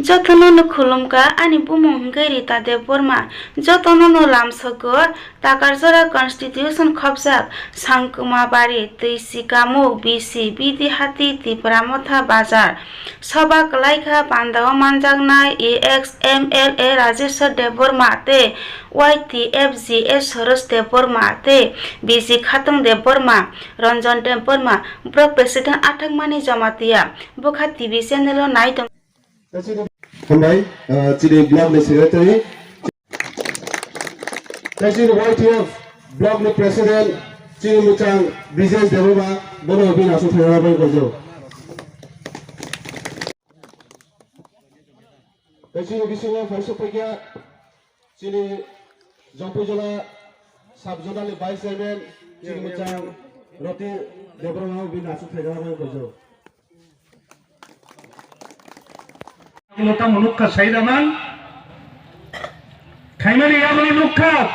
যতননো খুলুমকা আনি বুমুং গেরি তাদে বর্মা যতননো লামসগর তাকারজরা কনস্টিটিউশন খবজাক সাংকুমা বাড়ি তৈসি কামুক বিসি বিদি হাতি তিপ্রামথা বাজার সবা কলাইখা পান্দাও মানজাগনাই ex M L A Rajeshwar Debbarma তে Y T F G S Saras Debbarma তে B C Khatang Debbarma Ranjan Debbarma block president আঠাংমানি জমাতিয়া বুখা টিভি চ্যানেল নাইদম Hambai, Chile Block Secretary, Chile YTF Block President, Chile Muchang, Business Developer, Bono Bin Asociación Gozo. Chile Bisino Fasopegia, Chile Jampujola, Subzonal Vice Chairman, Chile Muchang, Roti Developer Bin Asociación Gozo. Lota menukah saydaman, kaimani yang menukah,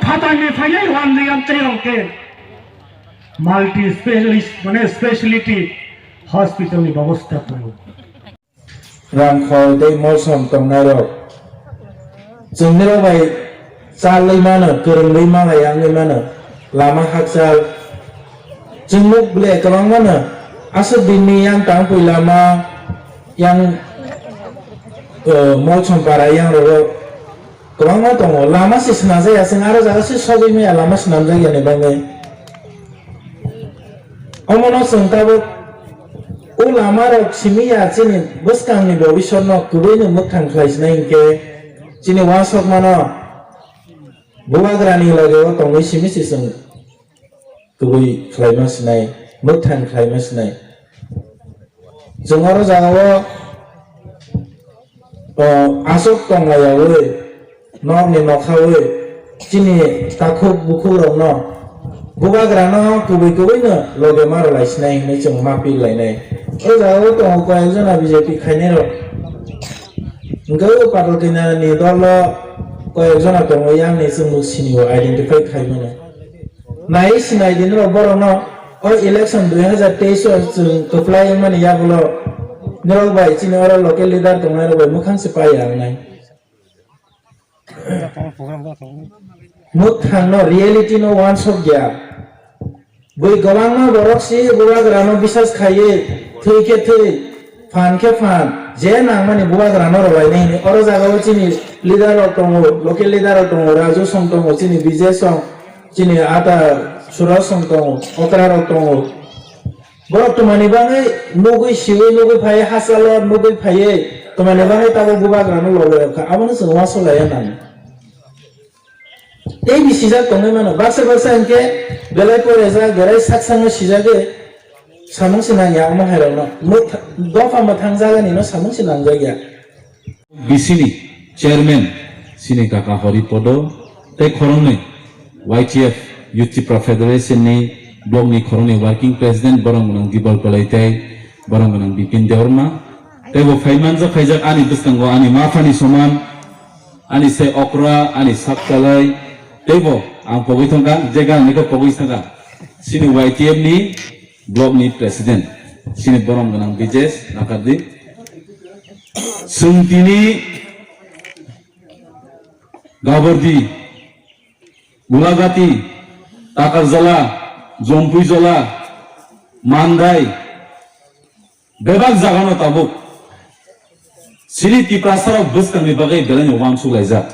patang ni fayai wan yang cayang ke, multi specialist, mana specialty hospital ni babosda pun. Rangkau dei mosam tongaro, jenero bai salai mana, kereng lima yang mana, lama haksal, jenguk beli kerang mana, asal dini yang tampil lama. Yang mau compara yang rogo kurang tongo lama sih senaja ya sengaja jaga sih sobi me lama senaja ya nebangai omono sengtabu lama rok simi ya cini bus kami bawa bisorno kubai nu mukang klais naing ke cini wasok mana buah gerani lagi tongo simi sih seng kubai klai mas naik mukang klai mas naik Jengoro jangawo asok tonglayawe norni nokhawe chini takhuk bukhuk rokno bubagrano kubai no loge maro laisnai hinai jeng mapi lainai o jangawo tongo koyakjona BJP khainai rok engkau patal kina ni dolo koyakjona tongo yang ni jeng siniwo identify khaimano nai sinai din rok borokno election 2023 जों कप्लाय माने याबलो नरक बाय चिनि अरा local leader दंनाय रबाय मुखां सिपाय आंनाय मुखां नो रियलिटी नो वान शॉट गया बै गोबां नो बरकसि बुवाग्रानो बिसास खाये थैके थै फानके फान जे नां माने बुवाग्रानो रबाय नै अरा जागाव चिनि लिडार दङ लोकल लिडार दङ राजु सं दङ चिनि विजय सं चिनि आटा Surah songtong, okra rotong. Borok temani bangai nugui siwe nugui paye hasalor nugui paye temani bangai tahu buat granu logo ka. Amun semua solaya nang. Ini sisa tongai mana? Baksa enke belai poreza gerai saksang sisa ge samung sinang ya amun herona. Dofa matang jaga ni no samung sinang jaga. Bisini chairman sini kakak hori podo te korone YTF Youth Federation ni blog ni korone working president borong menang gibal palaitai borong menang Bipin Deorma tebo faiman za faijak ani bistango ani mafani soman ani se okra ani saktalai tebo ang pogoi thongka jega ni ko pogoi thongka sini YTF ni blog ni president sini borong menang BJS nakadi sungtini gabardi Bulagati Takarjala, Jompuijola, Mandai, bebak jagano tabuk. Sini tiprasarok bus kami bagai belan wang sulaiza.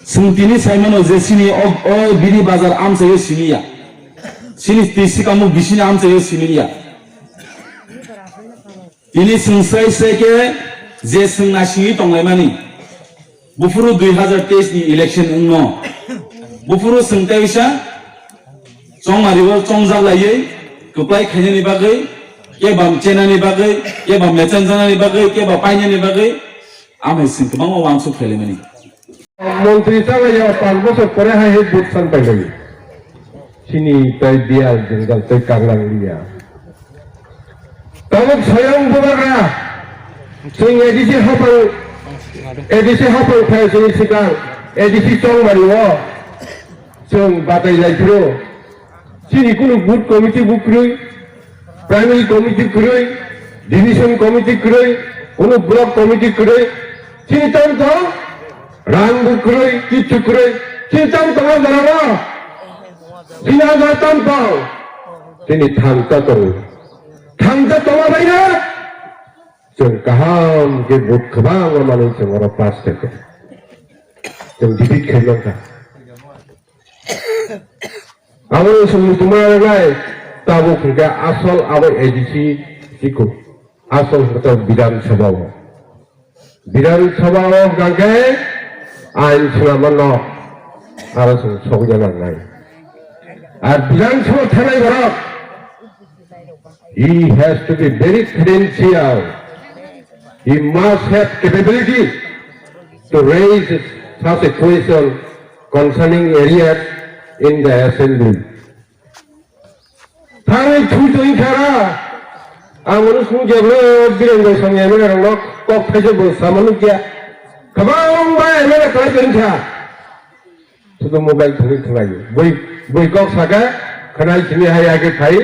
Sungtini saimano je sini bini bazar am sayo sini ya. Sini tisi kamu bisini am sayo sini ya. Ini sungsai seke je sung nasi tonglai mani. Bufuru 2023 ni election unno. Bufuru sengtai bisa, cong mariwal cong zalayai, keplai kanya ni bagai, ke bam cena ni bagai, ke bam mecan jana ni bagai, ke bam painya ni bagai, amai sing kemang wang su fele mani. Menteri saya yang panggil sekore hai but sampai lagi. Sini tay dia jenggal tay kanglang dia. Tahu sayang bubarna, sing edisi hafal saya sini sekarang, edisi cong mariwal. Song batai lai pro, sini kuno boot committee book krui, primary committee krui, division committee করে কোন block committee করে চিন্তান্ত রাঙ্গ করে কিছু করে চিন্তান্ত দাঁড়ানো চিনা যাতাম পাও তিনি থামता tomabay na जों kaham ke bot khabang manai जों ora pass take जों dibit khailong ka abo sumni tumar nai tabo khga asol abo ADC siko asol kata bidan sabha gangke ain sulamanno aro sung sogjana nai ar bidan sabha thanai barok he has to be very credential. He must have capability to raise such a question concerning areas in the assembly. Thani chujoin khara amanu sujablo birenggo sange mera lok kok phaje bo samanu kya kabang ba mera kala kha to mobile thuri thlai boi kok saga khanai chini hai age khai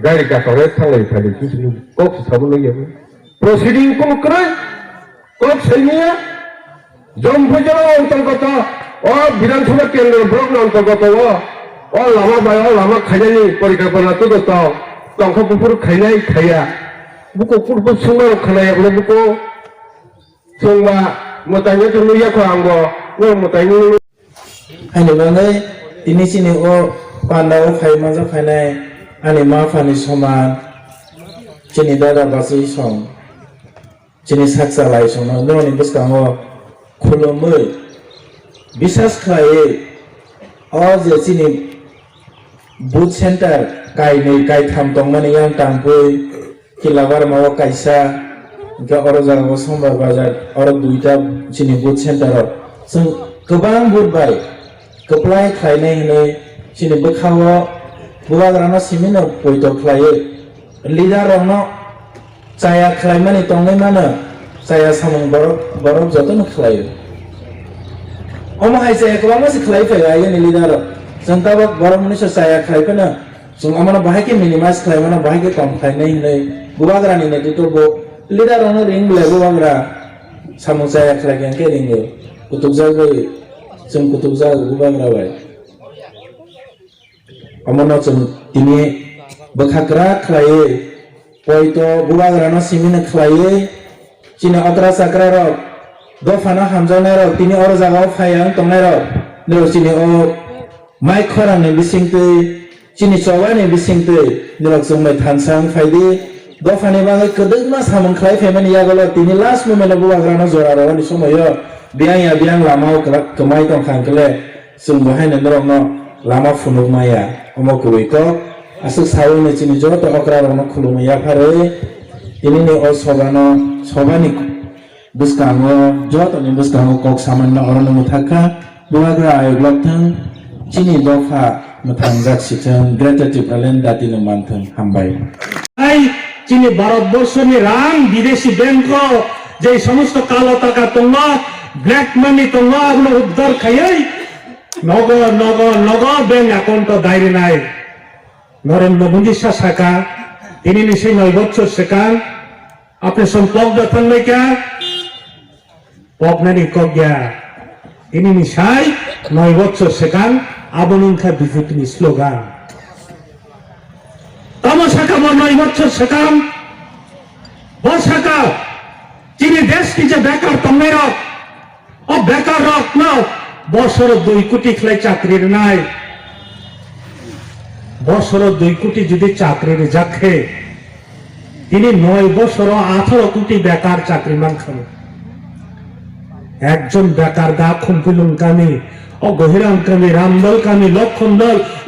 गाड़ी का करे थांगै थांगै किछु कक साबनो ये proceeding को करे कक सैनिया जमफजरा अंतर्गत ओ विधानसभा केंद्र ब्लॉक अंतर्गत ओ लामा बाय लामा खायनायनि परिकल्पना तो दत तंखा बुफुर खायनाय खाया बुको कुरबो सुंगा खानाय बुको जोंबा मोताङै दुनुया को आंगो न मोताङै हानि बाङै दिनै सिनि ओ पान्दाव खायमा जा खायनाय ani mafani soman chini dada basi song chini saksa lai song no ni biskango khulomui bisas khaye o je chini boot center kai nei kai tham tong mani yang tangpui kilabar mawa kaisa ga oro jago sombar bazar oro duita chini boot center sung gobang boot bai keplai khainai nei chini bokhawo buagrano simino poito khlaye leader rongno chaya khlaimani tongnai mana chaya samung borok jotono khlaye omo hai chaya kwangma se khlai phai ai ni leader janta ba borok mani se chaya khlai pana jung amana bahai ke minimize khlai mana bahai ke kam khlai nei nei buagrani ne to bo leader rongno ring le buagra samung chaya khlai gen ke ring kutubja bai jung kutubja buagra bai amono chung tini bakhakra khlaye poito buagrano simina khlaye china atra sakra ro dofana hamjana ro tini or jaga phayang tongnai ro no chini o mai khorang ni bisingte chini chawani bisingte nirok jongmai thansang phaidi dofani bagai kedegma samung khlai phemani yagolo tini last moment buagrano jora ro ni somoyo biang lamau kemai tong khangkle sung bahai nendrong no lama funuk maya omo kuiko asuk sawi ne chini joto okra rono khulumaya phare ini ne o sobani buskango joto ni buskango kok samanna orono muthaka buagra ayoglok thang chini dofa muthangak sithang gratitude alen dati no manthang hambai ai chini bharatborsh ni rang বিদেশি bank যে সমস্ত কালো টাকা তোমরা black money তোমরা এগুলো উদ্ধার খাইয়াই নগর bank account দায়রে নাই নরেন্দ্র মোদী শাখা তিনি নিশ্চয়ই 9 বছর সেখান আপনি সম্পর্ক যখন নাই কে পগনানি কগিয়া তিনি নিশাই 9 বছর সেখান আবনিংখা বিজেপি স্লোগান তমশাখা 9 বছর সেখান বসাকা তিনি দেশ কি যে বেকার তমের ও বেকার রক না বছর 2 কোটি খাই চাকরির নাই বছর 2 কোটি যদি চাকরির যাখে তিনি 9 বছর 18 কোটি বেকার চাকরি মান খাবে একজন বেকার গা খুমপিলুন কামি ও গহিরাম কামি রামদল কামি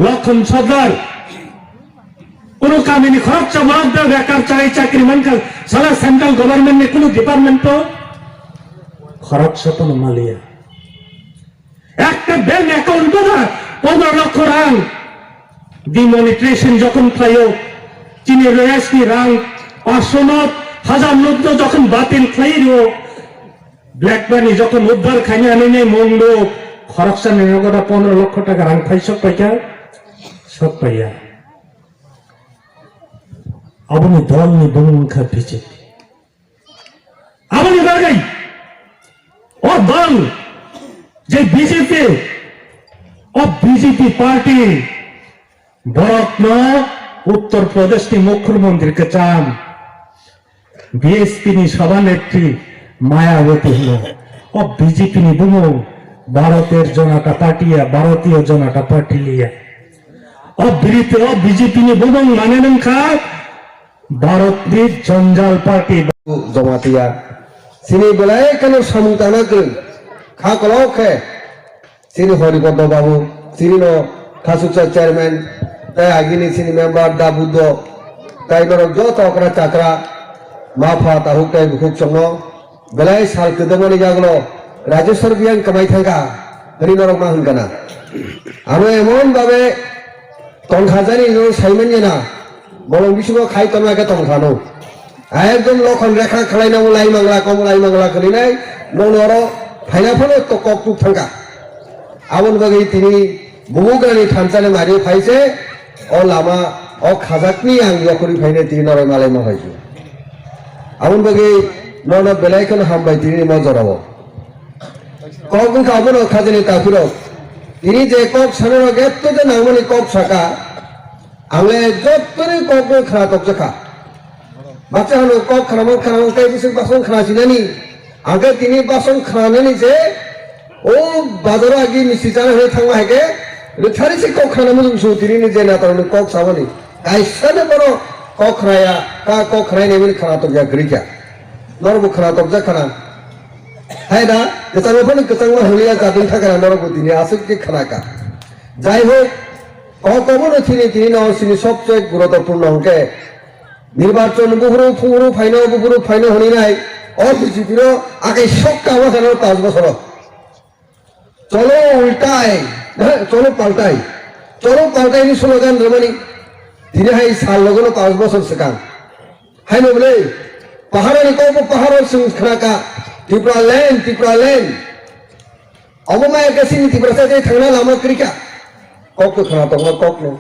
লক্ষণ সর্দার কোন কামিনী খরচ মরদ বেকার চাই চাকরি মান খাবে সারা সেন্ট্রাল গভর্নমেন্ট নে কোন ডিপার্টমেন্ট তো খরচ সতন মালিয়া একটা ব্যাংক অ্যাকাউন্ট না 15 লক্ষ রাং ডিমনিটাইজেশন যখন খাইও চীনে রয়েছে রাং 500 নোট 1000 নোট যখন বাতিল খাইও ব্ল্যাক মানি যখন উদ্ধার খাইনি আনি নেই মন্দ খরচা নিয়োগটা 15 লক্ষ টাকা রাং খাই সব পাইয়া আপনি দল নি বংখা বিজেপি বাগৈ ও দল যে বিজেপি পার্টি বরত্ন উত্তর প্রদেশনি মুখ্যমন্ত্রীকে চান বিএসপি নি সভানেত্রী মায়াবতী হলো ও বিজেপি নি বুমো ভারতীয় জনতা পার্টি লিয়া ও বিজেপি নি বুমো মানে নখা ভারতনি জঞ্জাল পার্টি জমাতিয়া সিনি বেলায় কেন সমুতানা করেন খা কলকে সিনি হরিপদ বাবু সিনি খাসুচা চেয়ারম্যান তাই আগিনি সিনি মেম্বার দা বুদ্ধ তাই নরক যত অকরা চাকরা মাফা তাহুক তাই বুকুক সঙ্গ বেলায় সাল কেদমনি জাগলো রাজস্বর বিয়ান কামাই থাকা হরি নরক মা হুনকানা আমি এমন ভাবে তংখাজানি সাইমেন না বলং বিশুগ খাই তোমাকে তংখানো একদম লক্ষণ রেখা খালাইনা লাই মাংলা খালিনাই নর ফাইনাফানো তো ককটুক থাকা আমন বাকি তিনি বহুগ্রানি থানচালে মারি ফাইছে ও লামা ও খাজাকনি আঙ্গিয়া করি ফাইনে তিনি নরয় মালাইমা ফাইছে আমন বাকি নন বেলাইখন হামবাই তিনি মজরাব কক খাবো খাজানি তাফিরক তিনি যে কক সানের গেত যে নামনি কক শাখা আঙে যতনি কক খানা তক জাখা বাচ্চা হলো কক খানামন তাই বিশেষ বাসন খানা চিনানি আগে তিনি বাসন খানানি যে ও বাজারও আগে মিষ্টি চানা হয়ে থাকবা হেকে রেথারি সে কক খানা মতো কিছু তিনি নিজে না তার কক সাবানি আইসানে বড় কক খায়া কা কক খাই নেবেন খানা তক যা গরিকা নরব খানা তক যা খানা হ্যাঁ না কেতাঙ্গ ফোন কেতাঙ্গ হলিয়া কাদিন থাকা নরব তিনি আসুক কি খানা কা যাই হোক কবনো তিনি নরসিনী সবচেয়ে গুরুত্বপূর্ণ অঙ্কে নির্বাচন বুহুরু ফাইনো হনি নাই ও বিজেপির আগে সব কাম আছে 5 বছর চলো উল্টাই চলো পাল্টাই নি স্লোগান রমানি তিনি হাই সাল লগনো 5 বছর সেকান হাই নো বলে পাহাড়ে কব পাহাড় সিং খানাকা ত্রিপুরা ল্যান্ড অবমায় গেছিনি ত্রিপুরা সাইডে থাকনা লামা ক্রিকা কক খানা তো কক নো